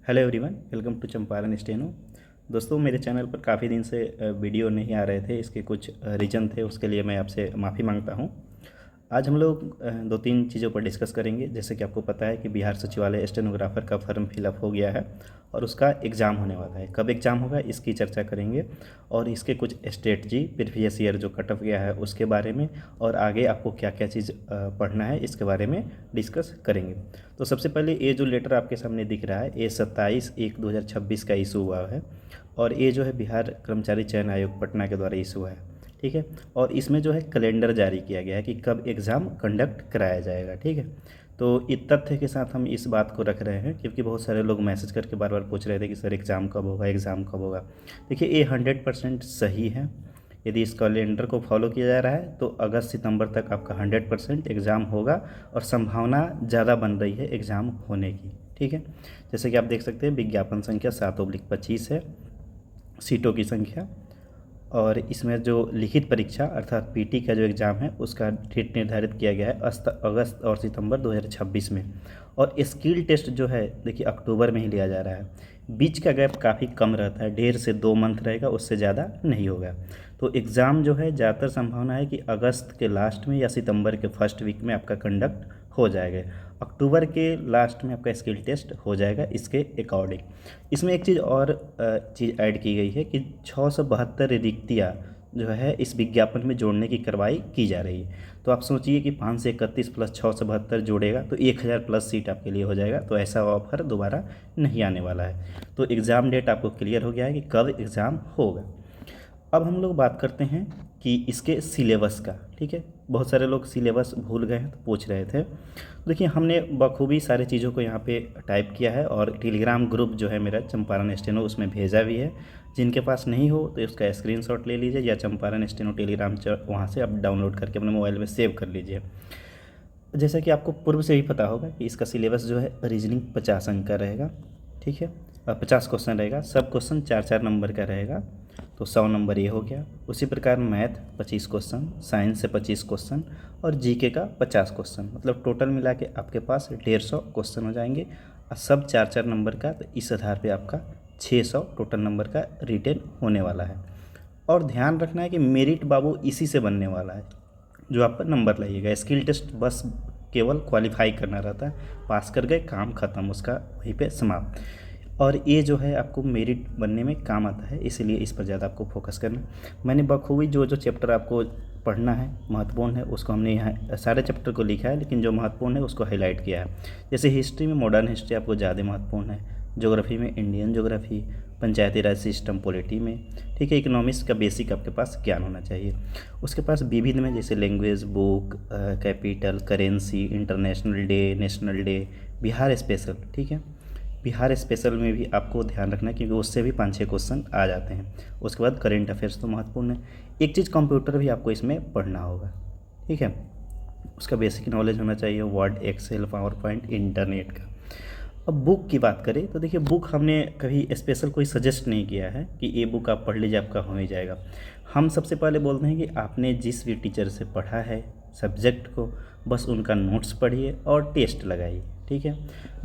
Hello everyone, welcome to Champaran steno. दोस्तों, मेरे channel पर काफ़ी दिन से वीडियो नहीं आ रहे थे। इसके कुछ रीज़न थे, उसके लिए मैं आपसे माफ़ी मांगता हूं। आज हम लोग दो तीन चीज़ों पर डिस्कस करेंगे। जैसे कि आपको पता है कि बिहार सचिवालय स्टेनोग्राफर का फॉर्म फिलअप हो गया है और उसका एग्ज़ाम होने वाला है। कब एग्ज़ाम होगा इसकी चर्चा करेंगे और इसके कुछ स्ट्रेटजी, प्रीवियस ईयर जो कट ऑफ गया है उसके बारे में, और आगे आपको क्या क्या चीज़ पढ़ना है इसके बारे में डिस्कस करेंगे। तो सबसे पहले ये जो लेटर आपके सामने दिख रहा है, ये 27/1/2026 का इशू हुआ है और ये जो है बिहार कर्मचारी चयन आयोग पटना के द्वारा इशू है। ठीक है, और इसमें जो है कैलेंडर जारी किया गया है कि कब एग्ज़ाम कंडक्ट कराया जाएगा। ठीक है, तो इस तथ्य के साथ हम इस बात को रख रहे हैं क्योंकि बहुत सारे लोग मैसेज करके बार बार पूछ रहे थे कि सर एग्ज़ाम कब होगा, एग्ज़ाम कब होगा। देखिए, ये 100% सही है। यदि इस कैलेंडर को फॉलो किया जा रहा है तो अगस्त सितंबर तक आपका 100% एग्ज़ाम होगा और संभावना ज़्यादा बन रही है एग्ज़ाम होने की। ठीक है, जैसे कि आप देख सकते हैं विज्ञापन संख्या 7/25 है, सीटों की संख्या, और इसमें जो लिखित परीक्षा अर्थात पीटी का जो एग्ज़ाम है उसका डेट निर्धारित किया गया है अगस्त और सितंबर 2026 में। और स्किल टेस्ट जो है देखिए अक्टूबर में ही लिया जा रहा है। बीच का गैप काफ़ी कम रहता है, 1.5 से 2 मंथ रहेगा, उससे ज़्यादा नहीं होगा। तो एग्ज़ाम जो है ज़्यादातर संभावना है कि अगस्त के लास्ट में या सितंबर के फर्स्ट वीक में आपका कंडक्ट हो जाएगा। अक्टूबर के लास्ट में आपका स्किल टेस्ट हो जाएगा इसके अकॉर्डिंग। इसमें एक चीज़ और चीज़ ऐड की गई है कि 672 रिक्तियाँ जो है इस विज्ञापन में जोड़ने की कार्रवाई की जा रही है। तो आप सोचिए कि 5 से 31 प्लस 672 जोड़ेगा तो 1000 प्लस सीट आपके लिए हो जाएगा। तो ऐसा ऑफर दोबारा नहीं आने वाला है। तो एग्ज़ाम डेट आपको क्लियर हो गया है कि कब एग्ज़ाम होगा। अब हम लोग बात करते हैं कि इसके सिलेबस का। ठीक है, बहुत सारे लोग सिलेबस भूल गए हैं तो पूछ रहे थे। देखिए, हमने बखूबी सारी चीज़ों को यहाँ पे टाइप किया है और टेलीग्राम ग्रुप जो है मेरा चंपारण स्टेनो उसमें भेजा भी है। जिनके पास नहीं हो तो उसका स्क्रीनशॉट ले लीजिए या चंपारण स्टेनो टेलीग्राम वहाँ से आप डाउनलोड करके अपने मोबाइल में सेव कर लीजिए। जैसा कि आपको पूर्व से ही पता होगा कि इसका सिलेबस जो है रीजनिंग 50 अंक का रहेगा। ठीक है, 50 क्वेश्चन रहेगा, सब क्वेश्चन 4-4 नंबर का रहेगा, तो 100 नंबर ये हो गया। उसी प्रकार मैथ 25 क्वेश्चन, साइंस से 25 क्वेश्चन और जीके का 50 क्वेश्चन, मतलब टोटल मिला के आपके पास 150 क्वेश्चन हो जाएंगे और सब 4-4 नंबर का। तो इस आधार पे आपका 600 टोटल नंबर का रिटेन होने वाला है। और ध्यान रखना है कि मेरिट बाबू इसी से बनने वाला है जो आप पर नंबर लाइएगा। स्किल टेस्ट बस केवल क्वालिफाई करना रहता है, पास कर गए काम ख़त्म, उसका वहीं पे समाप्त। और ये जो है आपको मेरिट बनने में काम आता है, इसीलिए इस पर ज़्यादा आपको फोकस करना। मैंने बखूबी जो जो चैप्टर आपको पढ़ना है महत्वपूर्ण है उसको हमने यहाँ सारे चैप्टर को लिखा है, लेकिन जो महत्वपूर्ण है उसको हाईलाइट किया है। जैसे हिस्ट्री में मॉडर्न हिस्ट्री आपको ज़्यादा महत्वपूर्ण है, ज्योग्राफी में इंडियन ज्योग्राफी, पंचायती राज सिस्टम पॉलिटी में। ठीक है, इकोनॉमिक्स का बेसिक आपके पास ज्ञान होना चाहिए। उसके पास विविध में जैसे language, book, capital, currency, international day, national day, Bihar special. ठीक है, बिहार स्पेशल में भी आपको ध्यान रखना है क्योंकि उससे भी 5-6 क्वेश्चन आ जाते हैं। उसके बाद करेंट अफेयर्स तो महत्वपूर्ण है। एक चीज़ कंप्यूटर भी आपको इसमें पढ़ना होगा। ठीक है, उसका बेसिक नॉलेज होना चाहिए, Word, Excel, PowerPoint, internet का। अब बुक की बात करें तो देखिए, बुक हमने कभी स्पेशल कोई सजेस्ट नहीं किया है कि ये बुक आप पढ़ लीजिए आपका हो ही जाएगा। हम सबसे पहले बोलते हैं कि आपने जिस भी टीचर से पढ़ा है सब्जेक्ट को, बस उनका नोट्स पढ़िए और टेस्ट लगाइए। ठीक है,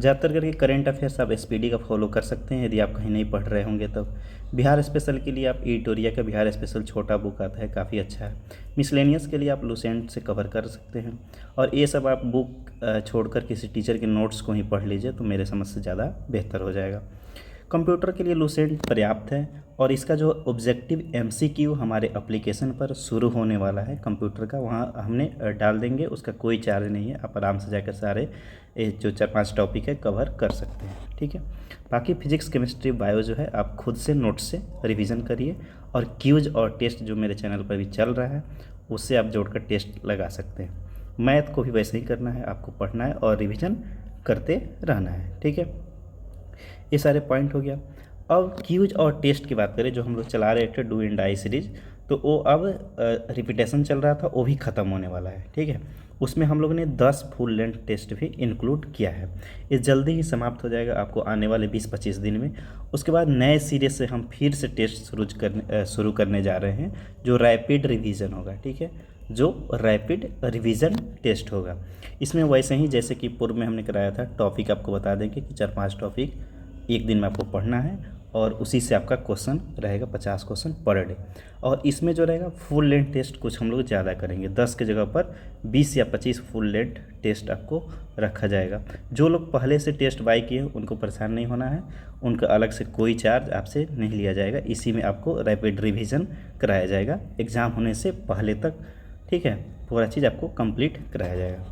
ज़्यादातर करके करेंट अफेयर्स आप एसपीडी का फॉलो कर सकते हैं यदि आप कहीं नहीं पढ़ रहे होंगे तब। बिहार स्पेशल के लिए आप एडिटोरिया का बिहार स्पेशल छोटा बुक आता है, काफ़ी अच्छा है। मिसलेनियस के लिए आप लुसेंट से कवर कर सकते हैं। और ये सब आप बुक छोड़कर किसी टीचर के नोट्स को ही पढ़ लीजिए तो मेरे समझ से ज़्यादा बेहतर हो जाएगा। कंप्यूटर के लिए लुसेंट पर्याप्त है और इसका जो ऑब्जेक्टिव एमसीक्यू हमारे एप्लीकेशन पर शुरू होने वाला है कंप्यूटर का, वहाँ हमने डाल देंगे, उसका कोई चार्ज नहीं है। आप आराम से जाकर सारे जो 4-5 टॉपिक है कवर कर सकते हैं। ठीक है, बाकी फिजिक्स, केमिस्ट्री, बायो जो है आप खुद से नोट से रिवीजन करिए और क्यूज और टेस्ट जो मेरे चैनल पर भी चल रहा है उससे आप जोड़कर टेस्ट लगा सकते हैं। मैथ को भी वैसे ही करना है, आपको पढ़ना है और रिवीजन करते रहना है। ठीक है, ये सारे पॉइंट हो गया। अब क्यूज और टेस्ट की बात करें जो हम लोग चला रहे थे डू एंड डाई सीरीज, तो वो अब रिपीटेशन चल रहा था, वो भी ख़त्म होने वाला है। ठीक है, उसमें हम लोगों ने 10 फुल लेंथ टेस्ट भी इंक्लूड किया है। ये जल्दी ही समाप्त हो जाएगा आपको आने वाले 20-25 दिन में। उसके बाद नए सिरे से हम फिर से टेस्ट शुरू करने जा रहे हैं जो रैपिड रिवीजन होगा। ठीक है, जो रैपिड रिवीजन टेस्ट होगा। इसमें वैसे ही जैसे कि पूर्व में हमने कराया था, टॉपिक आपको बता देंगे कि 4-5 टॉपिक एक दिन में आपको पढ़ना है और उसी से आपका क्वेश्चन रहेगा 50 क्वेश्चन पर डे। और इसमें जो रहेगा फुल लेंथ टेस्ट कुछ हम लोग ज़्यादा करेंगे, 10 के जगह पर 20 या 25 फुल लेंथ टेस्ट आपको रखा जाएगा। जो लोग पहले से टेस्ट बाय किए उनको परेशान नहीं होना है, उनका अलग से कोई चार्ज आपसे नहीं लिया जाएगा। इसी में आपको रैपिड रिवीजन कराया जाएगा एग्ज़ाम होने से पहले तक, ठीक है। पूरा चीज़ आपको कंप्लीट कराया जाएगा।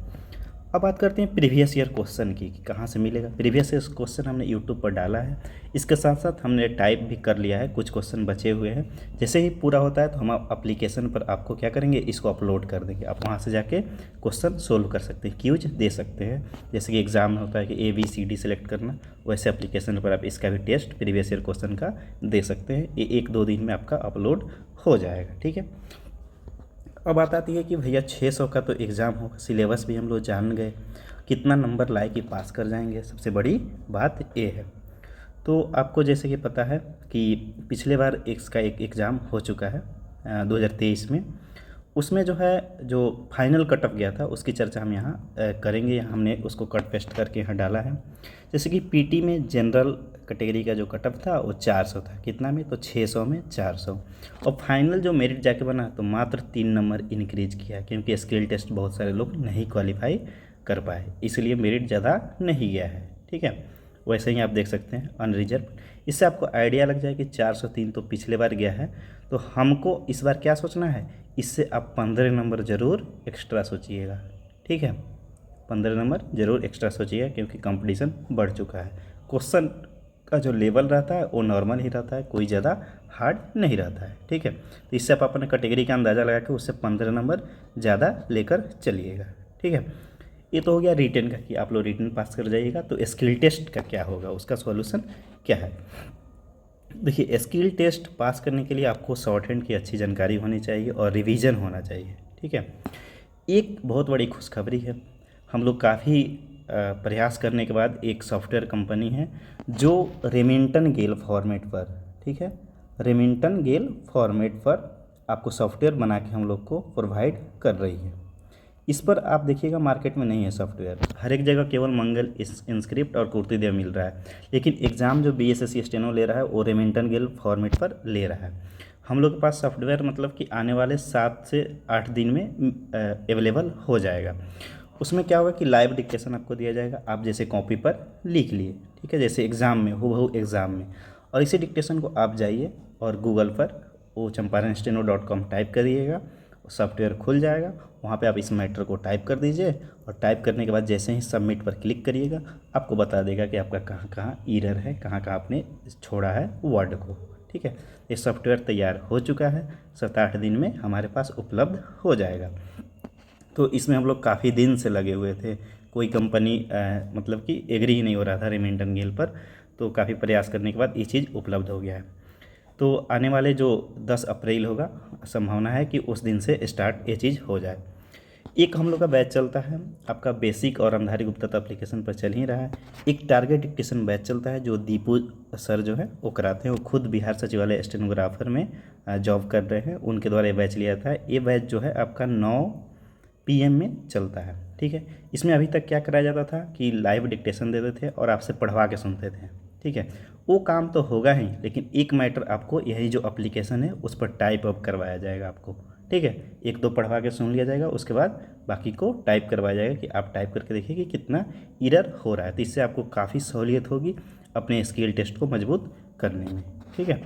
अब बात करते हैं प्रीवियस ईयर क्वेश्चन की कि कहाँ से मिलेगा। प्रीवियस ईयर क्वेश्चन हमने यूट्यूब पर डाला है, इसके साथ साथ हमने टाइप भी कर लिया है, कुछ क्वेश्चन बचे हुए हैं। जैसे ही पूरा होता है तो हम एप्लीकेशन पर आपको क्या करेंगे, इसको अपलोड कर देंगे। आप वहाँ से जाके क्वेश्चन सोल्व कर सकते हैं, क्यूज दे सकते हैं। जैसे कि एग्ज़ाम में होता है कि ABCD सेलेक्ट करना, वैसे एप्लीकेशन पर आप इसका भी टेस्ट प्रीवियस ईयर क्वेश्चन का दे सकते हैं। ये 1-2 दिन में आपका अपलोड हो जाएगा, ठीक है। अब बात आती है कि भैया 600 का तो एग्ज़ाम होगा, सिलेबस भी हम लोग जान गए, कितना नंबर लाए कि पास कर जाएंगे, सबसे बड़ी बात ये है। तो आपको जैसे कि पता है कि पिछले बार इसका एक एग्ज़ाम हो चुका है 2023 में, उसमें जो है जो फाइनल कट ऑफ गया था उसकी चर्चा हम यहाँ करेंगे। हमने उसको कट पेस्ट करके यहाँ डाला है। जैसे कि PT में जनरल कैटेगरी का जो कट ऑफ था वो 400 था, कितना में, तो 600 में 400। और फाइनल जो मेरिट जाके बना तो मात्र 3 नंबर इंक्रीज किया, क्योंकि स्किल टेस्ट बहुत सारे लोग नहीं क्वालिफाई कर पाए, इसलिए मेरिट ज़्यादा नहीं गया है, ठीक है। वैसे ही आप देख सकते हैं अनरिजर्व। इससे आपको आइडिया लग जाए कि 403 तो पिछले बार गया है, तो हमको इस बार क्या सोचना है, इससे आप 15 नंबर ज़रूर एक्स्ट्रा सोचिएगा, ठीक है। 15 नंबर ज़रूर एक्स्ट्रा सोचिएगा, क्योंकि कंपटीशन बढ़ चुका है। क्वेश्चन का जो लेवल रहता है वो नॉर्मल ही रहता है, कोई ज़्यादा हार्ड नहीं रहता है, ठीक है। तो इससे आप अपने कैटेगरी का अंदाज़ा लगा के उससे 15 नंबर ज़्यादा लेकर चलिएगा, ठीक है। ये तो हो गया रिटन का कि आप लोग रिटन पास कर जाइएगा। तो स्किल टेस्ट का क्या होगा, उसका सॉल्यूशन क्या है। देखिए, स्किल टेस्ट पास करने के लिए आपको शॉर्ट हैंड की अच्छी जानकारी होनी चाहिए और रिवीजन होना चाहिए, ठीक है। एक बहुत बड़ी खुशखबरी है, हम लोग काफ़ी प्रयास करने के बाद एक सॉफ्टवेयर कंपनी है जो रेमिंटन गेल फॉर्मेट पर, ठीक है, रेमिंटन गेल फॉर्मेट पर आपको सॉफ्टवेयर बना के हम लोग को प्रोवाइड कर रही है। इस पर आप देखिएगा मार्केट में नहीं है सॉफ्टवेयर, हर एक जगह केवल मंगल इंस्क्रिप्ट और कुर्तीदेव मिल रहा है, लेकिन एग्ज़ाम जो BSSC स्टेनो ले रहा है वो रेमिंटन गेल फॉर्मेट पर ले रहा है। हम लोग के पास सॉफ्टवेयर मतलब कि आने वाले 7 से 8 दिन में अवेलेबल हो जाएगा। उसमें क्या होगा कि लाइव डिक्टेशन आपको दिया जाएगा, आप जैसे कॉपी पर लिख लिए, ठीक है, जैसे एग्ज़ाम में हूबहू एग्ज़ाम में। और इसी डिक्टेशन को आप जाइए और गूगल पर वो champaransteno.com टाइप करिएगा, सॉफ्टवेयर खुल जाएगा, वहाँ पे आप इस मैटर को टाइप कर दीजिए और टाइप करने के बाद जैसे ही सबमिट पर क्लिक करिएगा आपको बता देगा कि आपका कहाँ कहाँ एरर है, कहाँ कहाँ आपने छोड़ा है वर्ड को, ठीक है। ये सॉफ्टवेयर तैयार हो चुका है, 7-8 दिन में हमारे पास उपलब्ध हो जाएगा। तो इसमें हम लोग काफ़ी दिन से लगे हुए थे, कोई कंपनी मतलब कि एग्री ही नहीं हो रहा था रेमिंटन गेल पर, तो काफ़ी प्रयास करने के बाद ये चीज़ उपलब्ध हो गया है। तो आने वाले जो 10 अप्रैल होगा, संभावना है कि उस दिन से स्टार्ट ये चीज़ हो जाए। एक हम लोग का बैच चलता है आपका बेसिक और अंधारी गुप्तता एप्लीकेशन पर चल ही रहा है। एक टारगेट डिक्टेशन बैच चलता है जो दीपू सर जो है वो कराते हैं, वो खुद बिहार सचिवालय स्टेनोग्राफर में जॉब कर रहे हैं, उनके द्वारा ये बैच लिया था। ये बैच जो है आपका 9 PM में चलता है, ठीक है। इसमें अभी तक क्या कराया जाता था कि लाइव डिक्टेशन देते थे और आपसे पढ़वा के सुनते थे, ठीक है। वो काम तो होगा ही, लेकिन एक मैटर आपको यही जो एप्लीकेशन है उस पर टाइप अप करवाया जाएगा आपको, ठीक है। 1-2 पढ़वा के सुन लिया जाएगा, उसके बाद बाकी को टाइप करवाया जाएगा कि आप टाइप करके देखिए कि कितना एरर हो रहा है। तो इससे आपको काफ़ी सहूलियत होगी अपने स्किल टेस्ट को मजबूत करने में, ठीक है।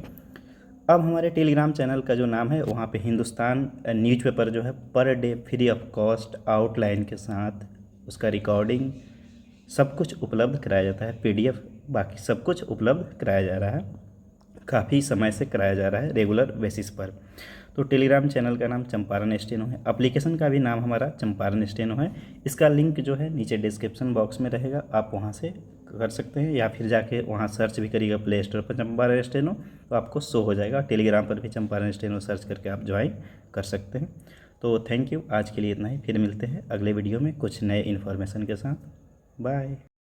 अब हमारे टेलीग्राम चैनल का जो नाम है वहाँ पे हिंदुस्तान न्यूज़पेपर जो है per day free of cost outline के साथ उसका रिकॉर्डिंग सब कुछ उपलब्ध कराया जाता है, PDF बाकी सब कुछ उपलब्ध कराया जा रहा है, काफ़ी समय से कराया जा रहा है रेगुलर बेसिस पर। तो टेलीग्राम चैनल का नाम चंपारण स्टेनो है, एप्लीकेशन का भी नाम हमारा चंपारण स्टेनो है। इसका लिंक जो है नीचे डिस्क्रिप्शन बॉक्स में रहेगा, आप वहाँ से कर सकते हैं, या फिर जाके वहाँ सर्च भी करिएगा प्ले स्टोर पर चंपारण स्टेनो, तो आपको शो हो जाएगा। टेलीग्राम पर भी चंपारण स्टेनो सर्च करके आप ज्वाइन कर सकते हैं। तो थैंक यू, आज के लिए इतना ही, फिर मिलते हैं अगले वीडियो में कुछ नए इन्फॉर्मेशन के साथ। बाय।